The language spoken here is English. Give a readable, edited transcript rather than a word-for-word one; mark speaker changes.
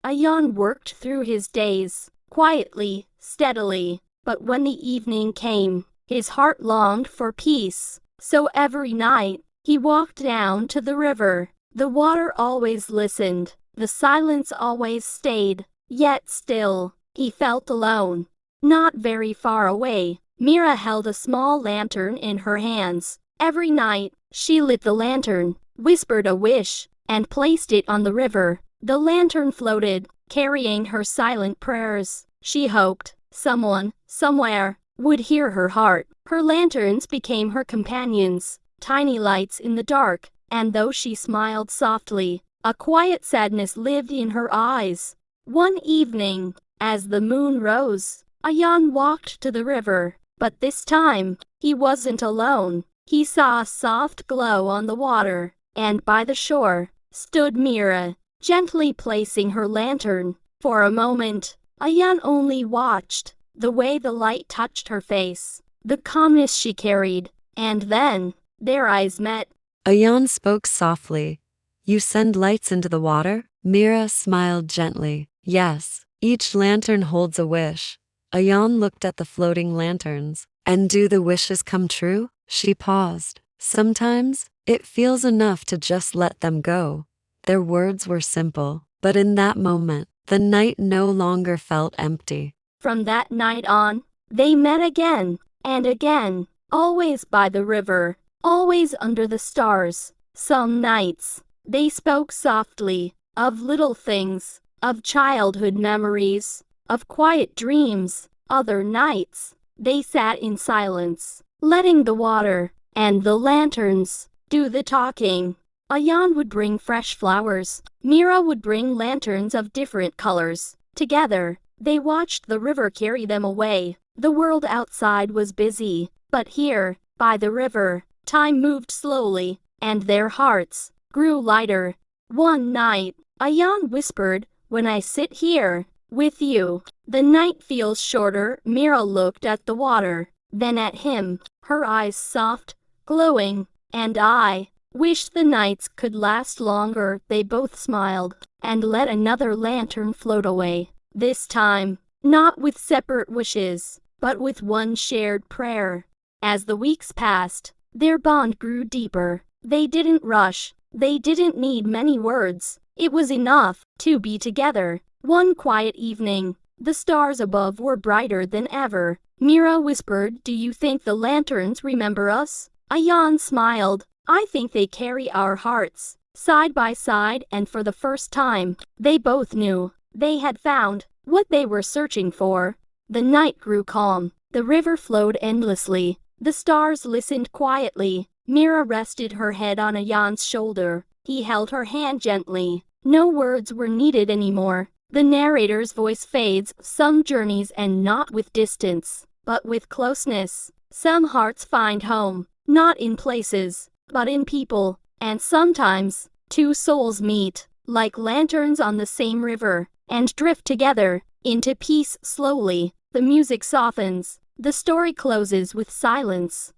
Speaker 1: Ayan worked through his days, quietly, steadily, but when the evening came, his heart longed for peace. So every night, he walked down to the river. The water always listened, the silence always stayed, yet still, he felt alone. Not very far away, Mira held a small lantern in her hands. Every night, she lit the lantern, whispered a wish, and placed it on the river. The lantern floated, carrying her silent prayers. She hoped someone, somewhere, would hear her heart. Her lanterns became her companions, tiny lights in the dark, and though she smiled softly, a quiet sadness lived in her eyes. One evening, as the moon rose, Ayan walked to the river, but this time, he wasn't alone. He saw a soft glow on the water, and by the shore, stood Mira, gently placing her lantern. For a moment, Ayan only watched, the way the light touched her face, the calmness she carried, and then, their eyes met.
Speaker 2: Ayan spoke softly. You send lights into the water? Mira smiled gently. Yes, each lantern holds a wish. Ayan looked at the floating lanterns. And do the wishes come true? She paused. Sometimes, it feels enough to just let them go. Their words were simple, but in that moment, the night no longer felt empty.
Speaker 1: From that night on, they met again, and again, always by the river, always under the stars. Some nights, they spoke softly, of little things, of childhood memories, of quiet dreams. Other nights, they sat in silence, letting the water and the lanterns do the talking. Ayan would bring fresh flowers. Mira would bring lanterns of different colors. Together, they watched the river carry them away. The world outside was busy, but here, by the river, time moved slowly, and their hearts grew lighter. One night, Ayan whispered, "When I sit here with you, the night feels shorter." Mira looked at the water, then at him, her eyes soft, glowing, "And I wish the nights could last longer." They both smiled, and let another lantern float away. This time, not with separate wishes, but with one shared prayer. As the weeks passed, their bond grew deeper. They didn't rush, they didn't need many words. It was enough to be together. One quiet evening, the stars above were brighter than ever. Mira whispered, "Do you think the lanterns remember us?" Ayan smiled, "I think they carry our hearts, side by side." And for the first time, they both knew they had found what they were searching for. The night grew calm. The river flowed endlessly. The stars listened quietly. Mira rested her head on Ayan's shoulder. He held her hand gently. No words were needed anymore. The narrator's voice fades. Some journeys end not with distance, but with closeness. Some hearts find home, not in places, but in people. And sometimes, two souls meet, like lanterns on the same river, and drift together, into peace. Slowly, the music softens. The story closes with silence.